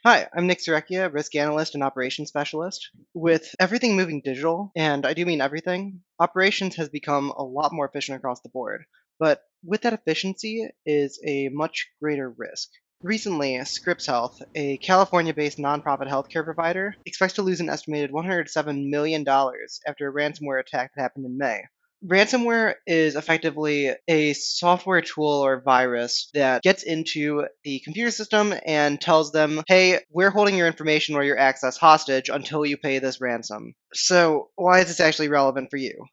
Hi, I'm Nick Zarecchia, risk analyst and operations specialist. With everything moving digital, and I do mean everything, operations has become a lot more efficient across the board. But with that efficiency is a much greater risk. Recently, Scripps Health, a California based nonprofit healthcare provider, expects to lose an estimated $107 million after a ransomware attack that happened in May. Ransomware is effectively a software tool or virus that gets into the computer system and tells them, hey, we're holding your information or your access hostage until you pay this ransom. So, why is this actually relevant for you?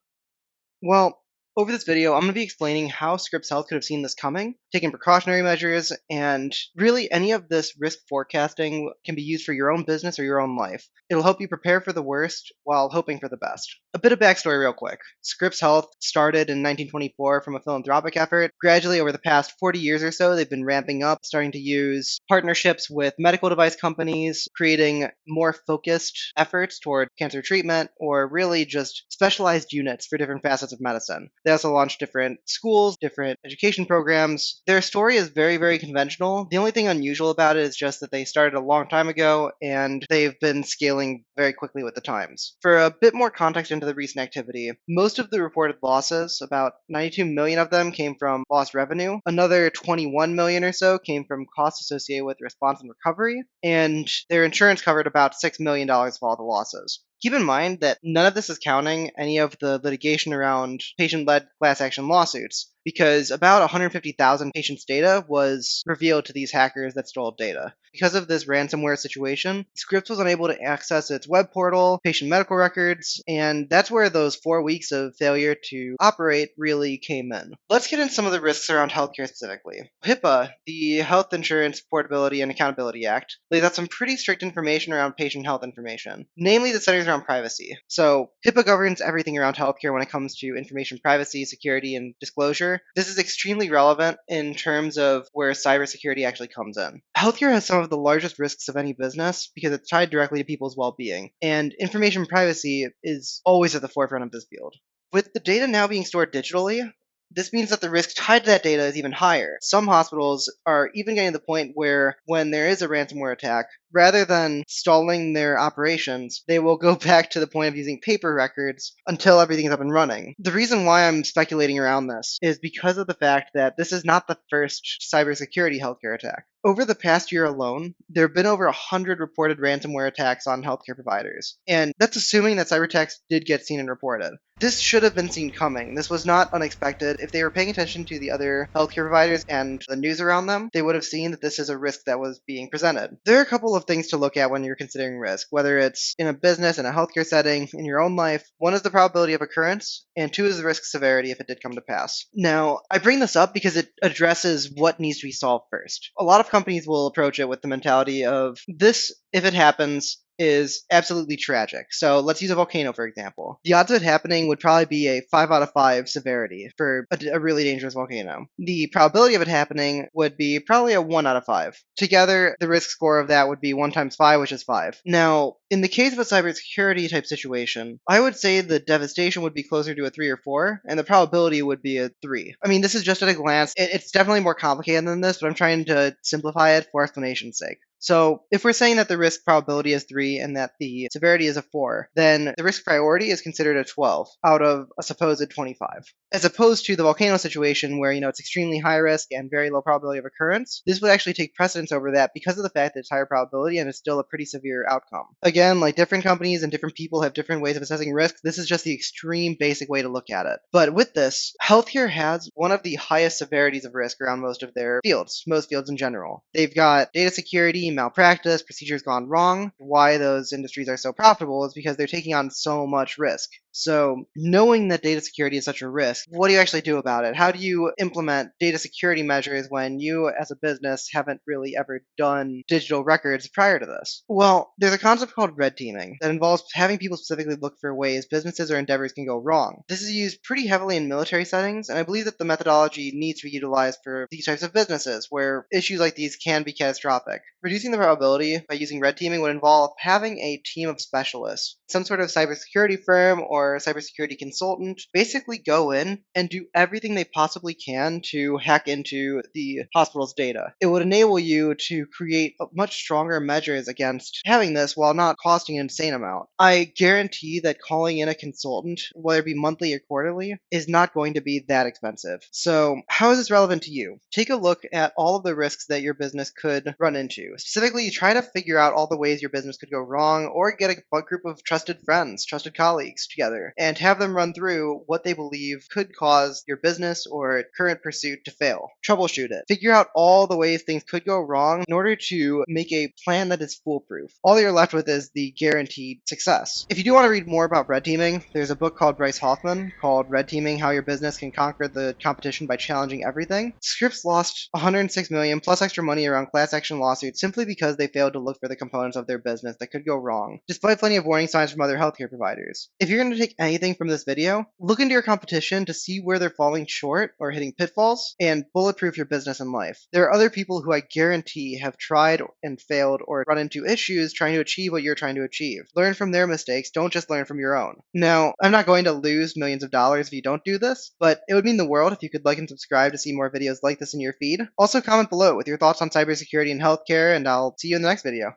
Well, over this video, I'm going to be explaining how Scripps Health could have seen this coming, taken precautionary measures, and really any of this risk forecasting can be used for your own business or your own life. It'll help you prepare for the worst while hoping for the best. A bit of backstory, real quick. Scripps Health started in 1924 from a philanthropic effort. Gradually, over the past 40 years or so, they've been ramping up, starting to use partnerships with medical device companies, creating more focused efforts toward cancer treatment, or really just specialized units for different facets of medicine. They also launched different schools, different education programs. Their story is very, very conventional. The only thing unusual about it is just that they started a long time ago and they've been scaling very quickly with the times. For a bit more context into the recent activity, most of the reported losses, about 92 million of them, came from lost revenue. Another 21 million or so came from costs associated with response and recovery, and their insurance covered about $6 million of all the losses. Keep in mind that none of this is counting any of the litigation around patient led class action lawsuits, because about 150,000 patients' data was revealed to these hackers that stole data. Because of this ransomware situation, Scripps was unable to access its web portal, patient medical records, and that's where those 4 weeks of failure to operate really came in. Let's get into some of the risks around healthcare specifically. HIPAA, the Health Insurance Portability and Accountability Act, lays out some pretty strict information around patient health information, namely the centers around privacy. So, HIPAA governs everything around healthcare when it comes to information privacy, security, and disclosure. This is extremely relevant in terms of where cybersecurity actually comes in. Healthcare has some of the largest risks of any business because it's tied directly to people's well being, and information privacy is always at the forefront of this field. With the data now being stored digitally, this means that the risk tied to that data is even higher. Some hospitals are even getting to the point where, when there is a ransomware attack, rather than stalling their operations, they will go back to the point of using paper records until everything is up and running. The reason why I'm speculating around this is because of the fact that this is not the first cybersecurity healthcare attack. Over the past year alone, there have been over 100 reported ransomware attacks on healthcare providers. And that's assuming that cyber attacks did get seen and reported. This should have been seen coming. This was not unexpected. If they were paying attention to the other healthcare providers and the news around them, they would have seen that this is a risk that was being presented. There are a couple of things to look at when you're considering risk, whether it's in a business, in a healthcare setting, in your own life. One is the probability of occurrence, and two is the risk severity if it did come to pass. Now, I bring this up because it addresses what needs to be solved first. A lot of companies will approach it with the mentality of this, if it happens, is absolutely tragic. So let's use a volcano, for example. The odds of it happening would probably be a 5 out of 5 severity for a really dangerous volcano. The probability of it happening would be probably a 1 out of 5. Together, the risk score of that would be 1 times 5, which is 5. Now, in the case of a cybersecurity type situation, I would say the devastation would be closer to a 3 or 4, and the probability would be a 3. I mean, this is just at a glance. It's definitely more complicated than this, but I'm trying to simplify it for explanation's sake. So, if we're saying that the risk probability is 3 and that the severity is a 4, then the risk priority is considered a 12 out of a supposed 25. As opposed to the volcano situation where, it's extremely high risk and very low probability of occurrence, this would actually take precedence over that because of the fact that it's higher probability and it's still a pretty severe outcome. Again, like different companies and different people have different ways of assessing risk, this is just the extreme basic way to look at it. But with this, healthcare has one of the highest severities of risk around most of their fields, most fields in general. They've got data security, malpractice, procedures gone wrong. Why those industries are so profitable is because they're taking on so much risk. So, knowing that data security is such a risk, what do you actually do about it? How do you implement data security measures when you, as a business, haven't really ever done digital records prior to this? Well, there's a concept called red teaming that involves having people specifically look for ways businesses or endeavors can go wrong. This is used pretty heavily in military settings, and I believe that the methodology needs to be utilized for these types of businesses where issues like these can be catastrophic. Reducing the probability by using red teaming would involve having a team of specialists, some sort of cybersecurity firm or or cybersecurity consultant basically go in and do everything they possibly can to hack into the hospital's data. It would enable you to create much stronger measures against having this while not costing an insane amount. I guarantee that calling in a consultant, whether it be monthly or quarterly, is not going to be that expensive. So, how is this relevant to you? Take a look at all of the risks that your business could run into. Specifically, try to figure out all the ways your business could go wrong, or get a group of trusted friends, trusted colleagues together, and have them run through what they believe could cause your business or current pursuit to fail. Troubleshoot it. Figure out all the ways things could go wrong in order to make a plan that is foolproof. All you're left with is the guaranteed success. If you do want to read more about red teaming, there's a book called Bryce Hoffman called Red Teaming: How Your Business Can Conquer the Competition by Challenging Everything. Scripps lost 106 million plus extra money around class action lawsuits simply because they failed to look for the components of their business that could go wrong, despite plenty of warning signs from other healthcare providers. If you're going to take anything from this video, look into your competition to see where they're falling short or hitting pitfalls, and bulletproof your business and life. There are other people who I guarantee have tried and failed or run into issues trying to achieve what you're trying to achieve. Learn from their mistakes, don't just learn from your own. Now, I'm not going to lose millions of dollars if you don't do this, but it would mean the world if you could like and subscribe to see more videos like this in your feed. Also, comment below with your thoughts on cybersecurity and healthcare, and I'll see you in the next video.